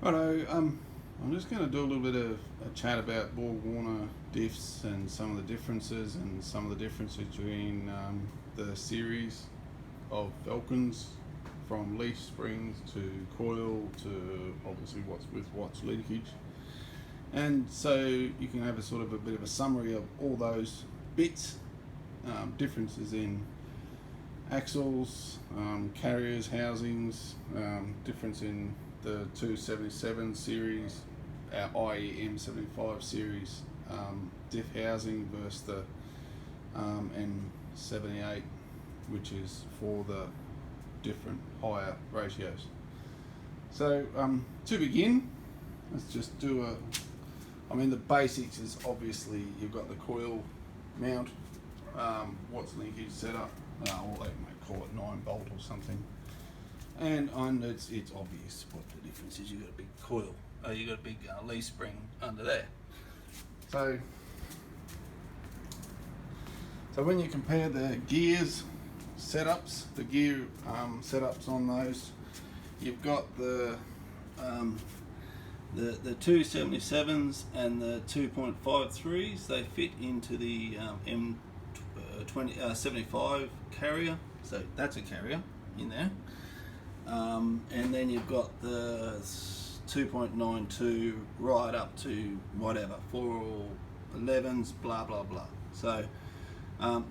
Righto, I'm just going to do a little bit of a chat about Borg Warner diffs and some of the differences and some of the differences between the series of Falcons, from leaf springs to coil to obviously what's leakage. And so you can have a sort of a bit of a summary of all those bits, differences in axles, carriers, housings, difference in the 277 series, i.e. M75 series diff housing versus the M78, which is for the different higher ratios. So to begin, let's just do the basics is obviously you've got the coil mount, what's linkage setup, or they might call it 9-bolt or something. And it's obvious what the difference is. You've got a big coil, you've got a big leaf spring under there. So when you compare the gears setups, the gear setups on those, you've got the 277s and the 2.53s. They fit into the M75 carrier, so that's a carrier in there. And then you've got the 2.92 right up to whatever 411s, blah blah blah. So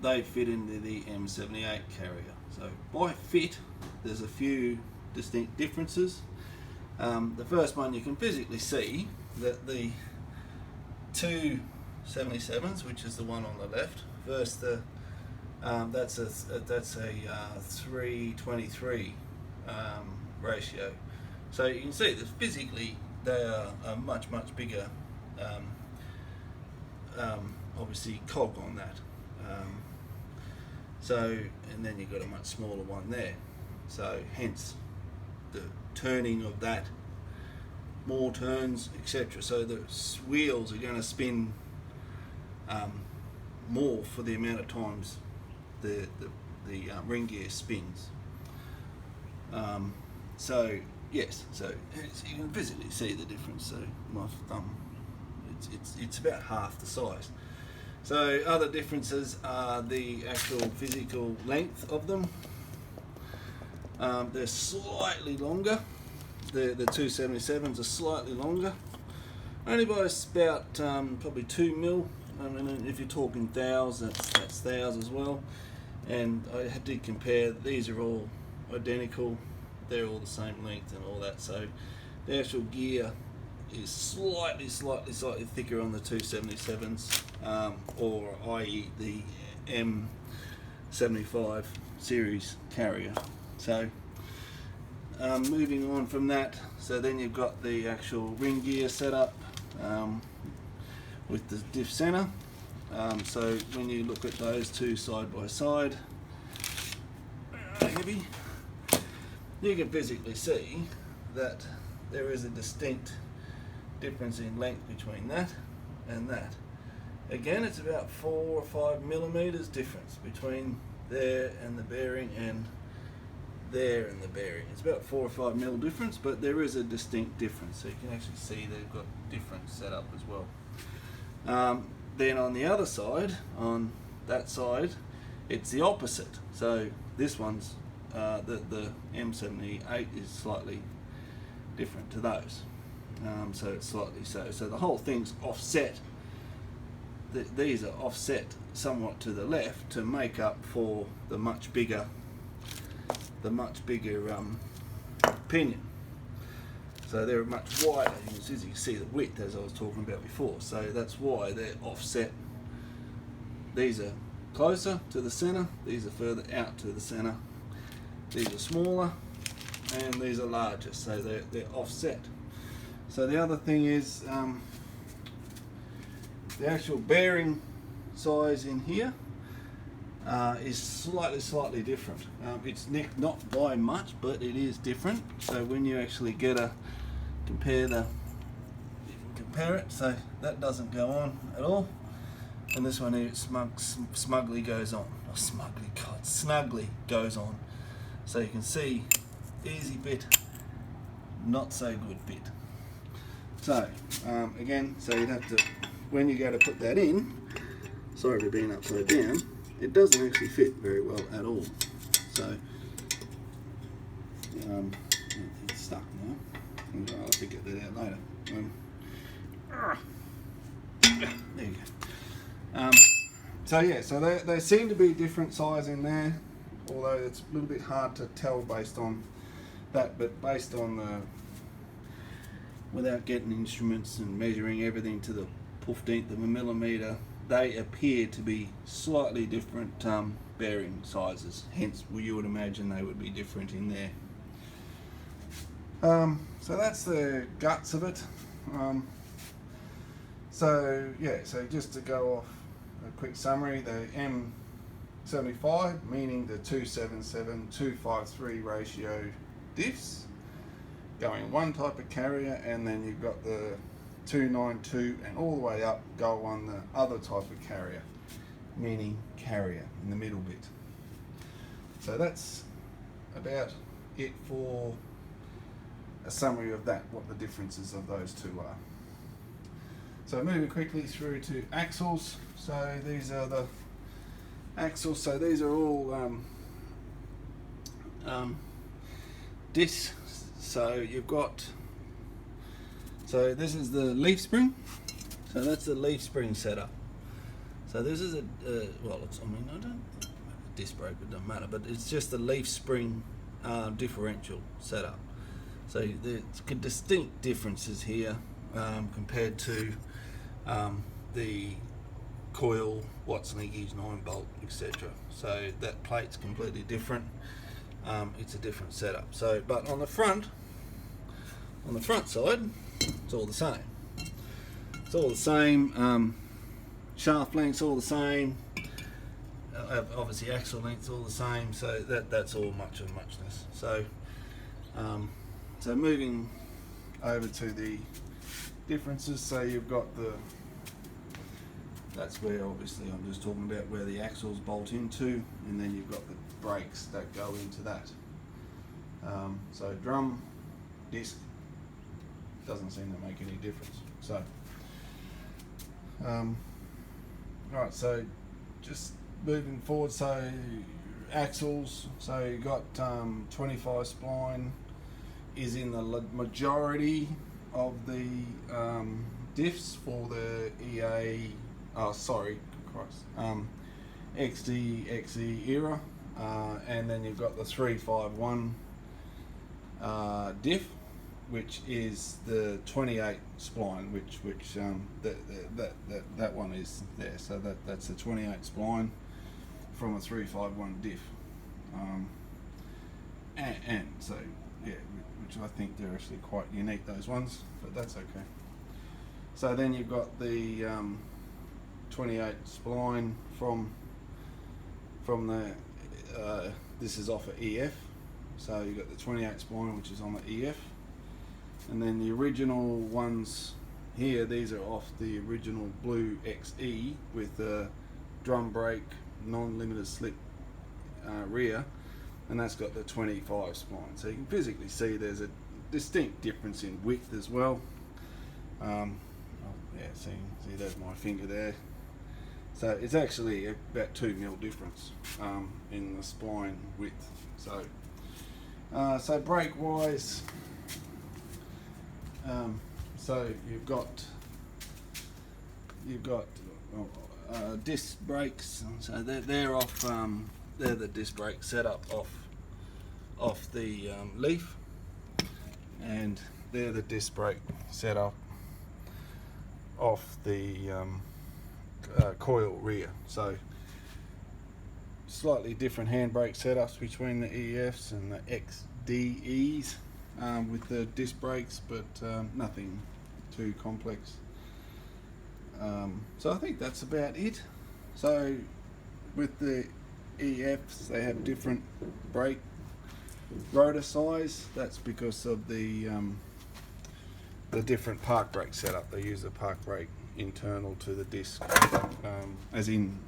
they fit into the M78 carrier. So by fit, there's a few distinct differences. The first one, you can physically see that the 277s, which is the one on the left, versus the that's a 3:23 ratio. So you can see that physically they are a much bigger, obviously, cog on that. And then you've got a much smaller one there. So hence the turning of that, more turns, etc. So the wheels are going to spin more for the amount of times the ring gear spins. So yes, so you can physically see the difference. So my thumb, it's about half the size. So other differences are the actual physical length of them. They're slightly longer. The 277s are slightly longer, only by about probably 2 mil. I mean, if you're talking thous, that's thous as well. And I did compare. These are all identical. They're all the same length and all that. So the actual gear is slightly thicker on the 277s, or i.e. the M75 series carrier. So moving on from that, so then you've got the actual ring gear setup with the diff center. So when you look at those two side by side, heavy, you can physically see that there is a distinct difference in length between that and that. Again, it's about 4 or 5 millimeters difference between there and the bearing and there and the bearing. It's about 4 or 5 mil difference, but there is a distinct difference. So you can actually see they've got different setup as well. Then on the other side, on that side, it's the opposite. So this one's the M78 is slightly different to those. So it's slightly so the whole thing's offset. These are offset somewhat to the left to make up for the much bigger pinion. So they're much wider. You can see the width, as I was talking about before. So that's why they're offset. These are closer to the center. These are further out to the center. These are smaller, and these are larger. So they're offset. So the other thing is the actual bearing size in here is slightly different. It's not by much, but it is different. So when you actually compare it, so that doesn't go on at all, and this one here smugly goes on. Snugly goes on. So you can see easy bit, not so good bit. So again, so you'd have to, when you go to put that in, sorry for being upside down, it doesn't actually fit very well at all. So it's stuck now. I'll have to get that out later. There you go. So yeah, so they seem to be different size in there, although it's a little bit hard to tell based on that, but based on the, without getting instruments and measuring everything to the 15th of a millimetre, they appear to be slightly different bearing sizes, hence you would imagine they would be different in there. So that's the guts of it. So yeah, so just to go off a quick summary, the M75, meaning the 277-253 ratio diffs, going one type of carrier, and then you've got the 292 and all the way up go on the other type of carrier, meaning carrier in the middle bit. So that's about it for a summary of that, what the differences of those two are. So moving quickly through to axles. So these are the axles. So these are all discs. So you've got, so this is the leaf spring. So that's the leaf spring setup. So this is well, it's, I mean, I don't disc brake, it doesn't matter, but it's just the leaf spring differential setup. So there's distinct differences here compared to the Coil, Watts-Leakey's 9-bolt, etc. So that plate's completely different. It's a different setup. So, but on the front side, it's all the same. It's all the same. Shaft length's all the same. Obviously, axle length's all the same. So that's all much of muchness. So, so moving over to the differences. So you've got the, that's where obviously I'm just talking about where the axles bolt into, and then you've got the brakes that go into that. So drum, disc, doesn't seem to make any difference. So, right, so just moving forward, so axles, so you got 25 spline is in the majority of the diffs for the EA, XD, XE era, and then you've got the 351 diff, which is the 28 spline, which that one is there. So that's the 28 spline from a 351 diff, and so yeah, which I think they're actually quite unique, those ones, but that's okay. So then you've got the 28 spline from the this is off of EF, so you've got the 28 spline which is on the EF, and then the original ones here, these are off the original blue XE with the drum brake non-limited slip rear, and that's got the 25 spline. So you can physically see there's a distinct difference in width as well. Oh, yeah, see there's my finger there. So it's actually about 2 mil difference in the spline width. So, so brake wise, so you've got disc brakes. So they're off. They're the disc brake setup off the Leaf, and they're the disc brake setup off the Coil rear. So slightly different handbrake setups between the EFs and the XDEs with the disc brakes, but nothing too complex. So I think that's about it. So with the EFs, they have different brake rotor size. That's because of the different park brake setup. They use a park brake internal to the disc, as in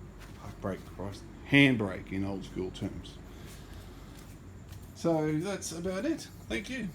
park brake, handbrake in old school terms. So that's about it. Thank you.